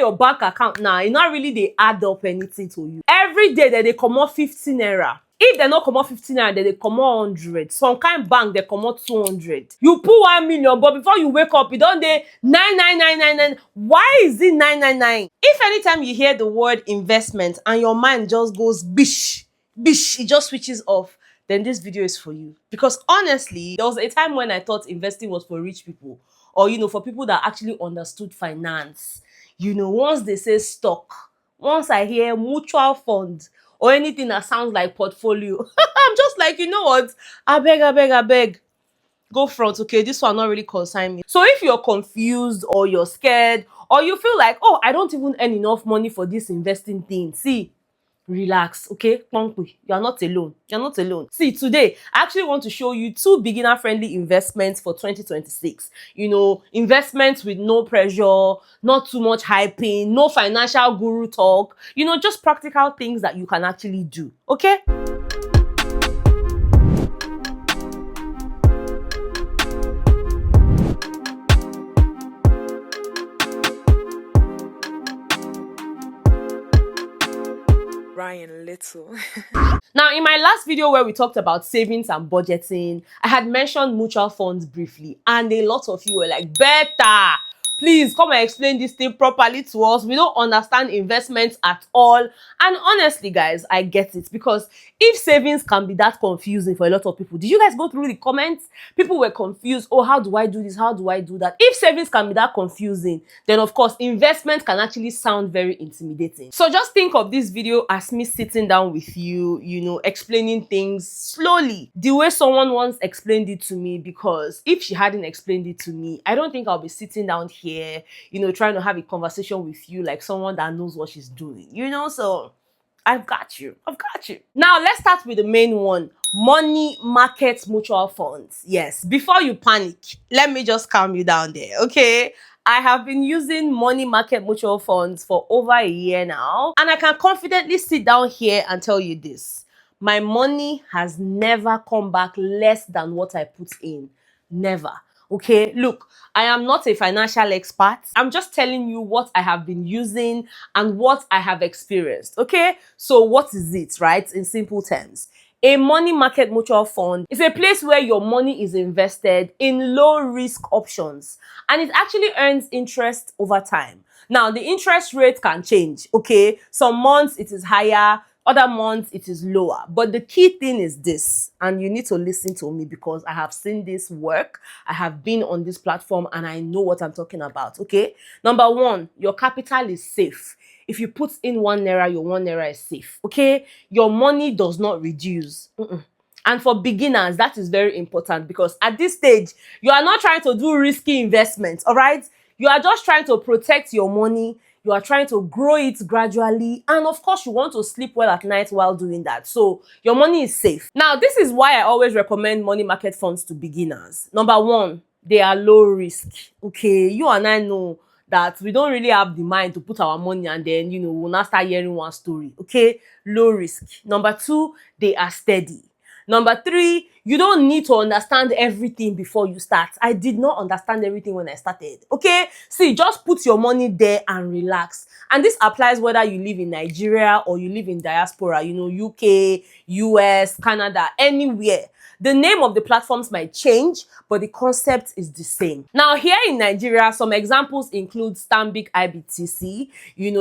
your bank account now, e not really dey add up anything to you. Every day they comot 15 naira. If they not comot 15 naira, they comot 100. Some kind bank they comot 200. You put 1 million, but before you wake up, you don't dey 99999. Why is it 999? If anytime you hear the word investment and your mind just goes bish, bish, it just switches off, then this video is for you. Because honestly, there was a time when I thought investing was for rich people, or for people that actually understood finance. Once they say stock, once I hear mutual fund or anything that sounds like portfolio, I'm just like, you know what? I beg. Go front, okay? This one not really concern me. So if you're confused or you're scared or you feel like, oh, I don't even earn enough money for this investing thing, see, relax, okay? You're not alone. You're not alone. See, today I actually want to show you 2 beginner-friendly investments for 2026. Investments with no pressure, not too much hyping, no financial guru talk. Just practical things that you can actually do. Okay? Ryan Little. Now, in my last video where we talked about savings and budgeting, I had mentioned mutual funds briefly, and a lot of you were like, Betha, please come and explain this thing properly to us. We don't understand investments at all. And honestly, guys, I get it, because if savings can be that confusing for a lot of people, did you guys go through the comments? People were confused. Oh, how do I do this? How do I do that? If savings can be that confusing, then of course, investment can actually sound very intimidating. So just think of this video as me sitting down with you, explaining things slowly, the way someone once explained it to me, because if she hadn't explained it to me, I don't think I'll be sitting down here, trying to have a conversation with you like someone that knows what she's doing, so I've got you. Now, let's start with the main one. Money market mutual funds. Yes, before you panic, let me just calm you down there, okay? I have been using money market mutual funds for over a year now, and I can confidently sit down here and tell you this. My money has never come back less than what I put in. Never. Okay, look, I am not a financial expert. I'm just telling you what I have been using and what I have experienced. Okay, so what is it, right? In simple terms, a money market mutual fund is a place where your money is invested in low risk options, and it actually earns interest over time. Now, the interest rate can change. Okay, some months it is higher, other months it is lower. But the key thing is this, and you need to listen to me because I have seen this work. I have been on this platform and I know what I'm talking about, okay? Number one, your capital is safe. If you put in 1 naira, your 1 naira is safe, okay? Your money does not reduce. And for beginners, that is very important, because at this stage, you are not trying to do risky investments, all right? You are just trying to protect your money. You are trying to grow it gradually. And of course, you want to sleep well at night while doing that. So your money is safe. Now, this is why I always recommend money market funds to beginners. Number one, they are low risk. Okay, you and I know that we don't really have the mind to put our money and then, we'll not start hearing one story. Okay, low risk. Number two, they are steady. Number three, you don't need to understand everything before you start. I did not understand everything when I started, okay? See, just put your money there and relax. And this applies whether you live in Nigeria or you live in diaspora, UK, US, Canada, anywhere. The name of the platforms might change, but the concept is the same. Now, here in Nigeria, some examples include Stanbic IBTC,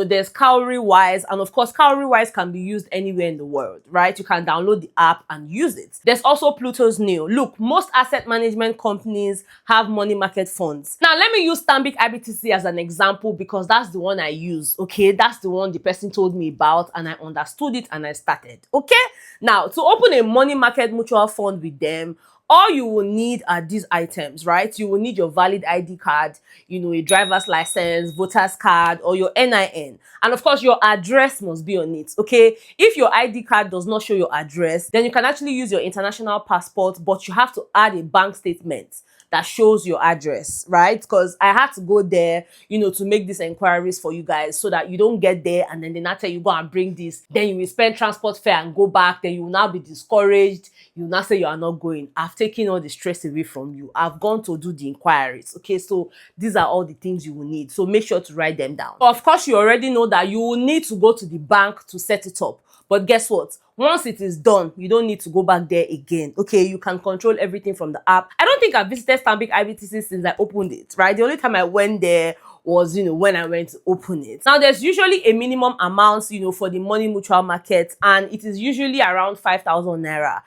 there's Cowrywise, and of course, Cowrywise can be used anywhere in the world, right? You can download the app and use it. There's also Pluto's Neo. Look, most asset management companies have money market funds. Now, let me use Stanbic IBTC as an example because that's the one I use, okay? That's the one the person told me about and I understood it and I started, okay? Now, to open a money market mutual fund with them, all you will need are these items, right? You will need your valid ID card, a driver's license, voter's card, or your NIN. And of course, your address must be on it, okay? If your ID card does not show your address, then you can actually use your international passport, but you have to add a bank statement that shows your address, right? Because I had to go there, to make these inquiries for you guys so that you don't get there and then they not tell you go and bring this. Then you will spend transport fare and go back. Then you will now be discouraged. You will not say you are not going. I've taken all the stress away from you. I've gone to do the inquiries. Okay, so these are all the things you will need. So make sure to write them down. Of course, you already know that you will need to go to the bank to set it up. But guess what? Once it is done, you don't need to go back there again. Okay, you can control everything from the app. I don't think I've visited Stanbic IBTC since I opened it, right? The only time I went there was, when I went to open it. Now, there's usually a minimum amount, for the money mutual market, and it is usually around 5,000 naira.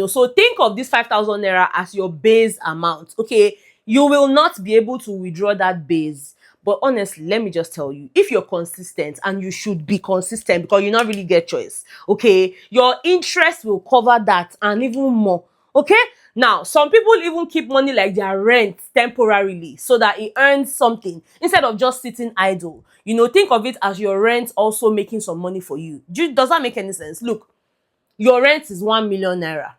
So think of this 5,000 naira as your base amount. Okay, you will not be able to withdraw that base. But honestly, let me just tell you, if you're consistent, and you should be consistent because you not really get choice, okay, your interest will cover that and even more, okay? Now, some people even keep money like their rent temporarily so that it earns something instead of just sitting idle. Think of it as your rent also making some money for you. Does that make any sense? Look, your rent is 1 million naira.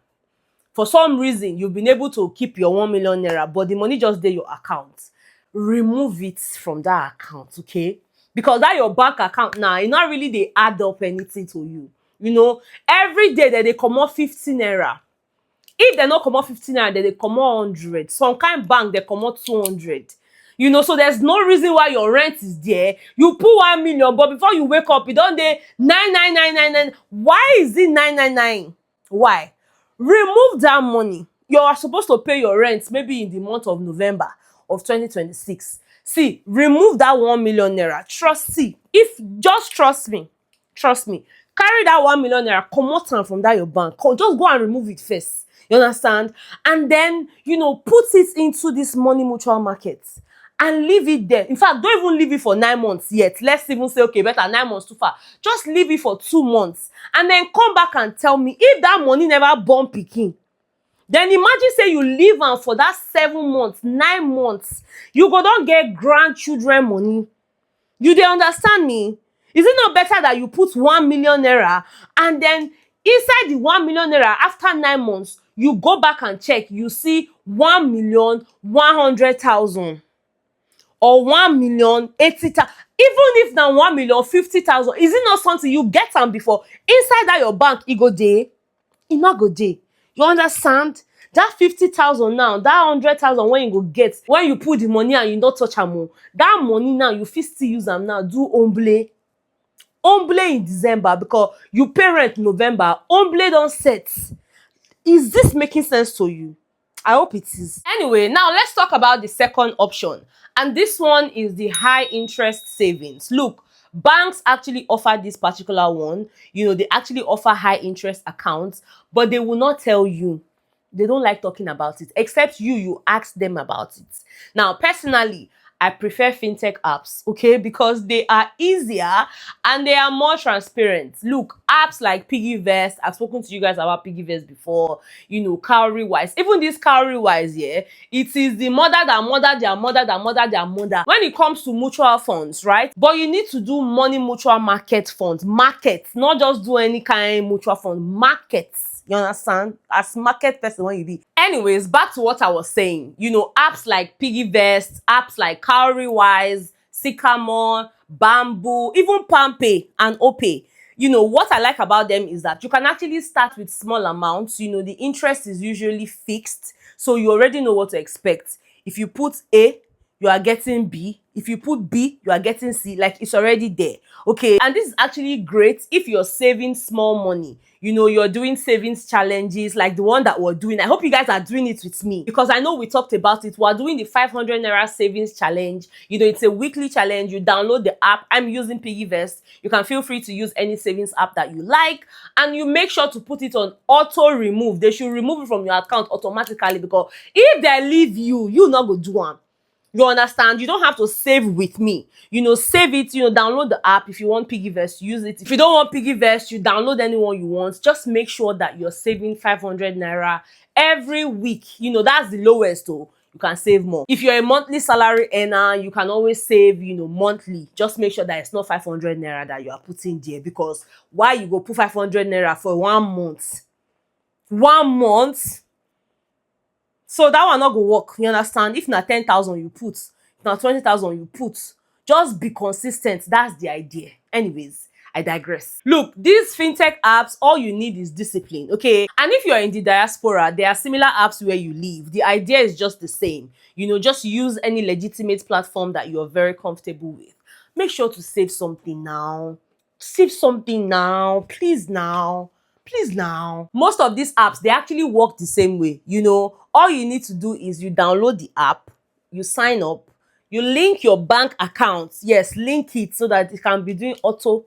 For some reason, you've been able to keep your 1 million naira, but the money just dey your account. Remove it from that account, okay? Because that your bank account now, it not really they add up anything to you. Every day that they comot 50 naira. If they not comot 50 naira, then they comot 100. Some kind bank they comot 200. So there's no reason why your rent is there. You put 1 million, but before you wake up, you don't dey 99999. Why is it 999? Why? Remove that money. You are supposed to pay your rent maybe in the month of November of 2026. See, remove that 1 million naira. Just trust me, carry that 1 million naira, comot am from that your bank. Just go and remove it first. You understand? And then, put it into this money mutual market and leave it there. In fact, don't even leave it for 9 months yet. Let's even say, okay, better 9 months too far. Just leave it for 2 months and then come back and tell me if that money never born pikin. Then imagine say you leave am for that 7 months, 9 months. You go don get grandchildren money. You dey understand me? Is it not better that you put 1 million naira and then inside the 1 million naira after 9 months, you go back and check, you see 1,100,000 or 1,080,000. Even if na 1,050,000, is it not something you get am before? Inside that your bank, e go dey? E no go dey. You understand? That 50,000 now, that 100,000 when you go get, when you put the money and you not touch am, that money now, you fit still use am now, do omble in December because you pay rent November, omble don set. Is this making sense to you? I hope it is. Anyway, now let's talk about the second option. And this one is the high interest savings. Look, banks actually offer this particular one. They actually offer high interest accounts, but they will not tell you. They don't like talking about it, except you ask them about it. Now, personally, I prefer fintech apps, okay, because they are easier and they are more transparent. Look, apps like Piggyvest, I've spoken to you guys about Piggyvest before, Cowrywise. Even this Cowrywise, yeah, it is the mother that mother their mother that mother their mother when it comes to mutual funds, right? But you need to do money mutual market funds, markets, not just do any kind mutual fund, markets. You understand? As market person when you be. Anyways, back to what I was saying. Apps like Piggyvest, apps like Cowrywise, Sycamore, Bamboo, even PalmPay and Opay. What I like about them is that you can actually start with small amounts. The interest is usually fixed, so you already know what to expect. If you put A, you are getting B. If you put B, you are getting C. Like, it's already there. Okay, and this is actually great if you're saving small money. You're doing savings challenges like the one that we're doing. I hope you guys are doing it with me because I know we talked about it. We're doing the 500 naira savings challenge. It's a weekly challenge. You download the app. I'm using Piggyvest. You can feel free to use any savings app that you like, and you make sure to put it on auto remove. They should remove it from your account automatically because if they leave you not go do one. You understand? You don't have to save with me. Save it, download the app. If you want Piggyvest, use it. If you don't want Piggyvest, you download anyone you want. Just make sure that you're saving 500 naira every week. That's the lowest though. You can save more. If you're a monthly salary earner, you can always save, monthly. Just make sure that it's not 500 naira that you are putting there, because why you go put 500 naira for 1 month? 1 month? So that one not go work. You understand? If na 10,000 you put, if na 20,000 you put, just be consistent. That's the idea. Anyways, I digress. Look, these fintech apps, all you need is discipline, okay? And if you're in the diaspora, there are similar apps where you live. The idea is just the same. You know, just use any legitimate platform that you're very comfortable with. Make sure to save something now. Save something now. Please now. Please now. Most of these apps, they actually work the same way. You know, all you need to do is you download the app, you sign up, you link your bank account. Yes, link it so that it can be doing auto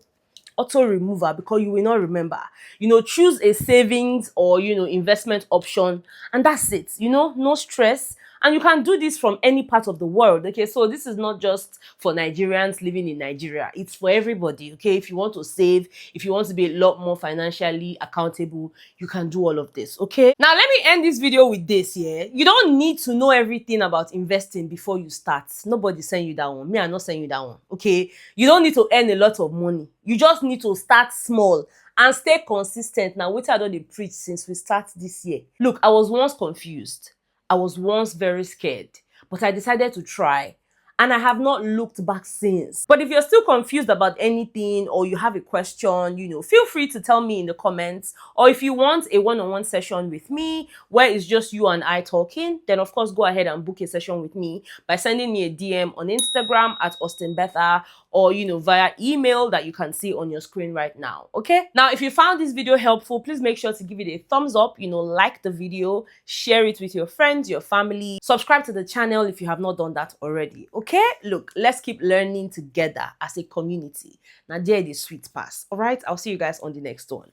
removal because you will not remember. You know, choose a savings or, you know, investment option, and that's it. You know, no stress. And you can do this from any part of the world, okay? So this is not just for Nigerians living in Nigeria. It's for everybody, okay? If you want to save, if you want to be a lot more financially accountable, you can do all of this, okay? Now, let me end this video with this, yeah? You don't need to know everything about investing before you start. Nobody send you that one. Me, I'm not sending you that one, okay? You don't need to earn a lot of money. You just need to start small and stay consistent. Now, what I don't preach since we start this year. Look, I was once confused. I was once very scared, but I decided to try. And I have not looked back since. But if you're still confused about anything or you have a question, you know, feel free to tell me in the comments. Or if you want a one-on-one session with me where it's just you and I talking, then of course go ahead and book a session with me by sending me a DM on Instagram at Betha, or, you know, via email that you can see on your screen right now, okay? Now, if you found this video helpful, please make sure to give it a thumbs up, you know, like the video, share it with your friends, your family, subscribe to the channel if you have not done that already, okay? Look, let's keep learning together as a community. Now, there is sweet pass, all right? I'll see you guys on the next one.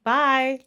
Bye.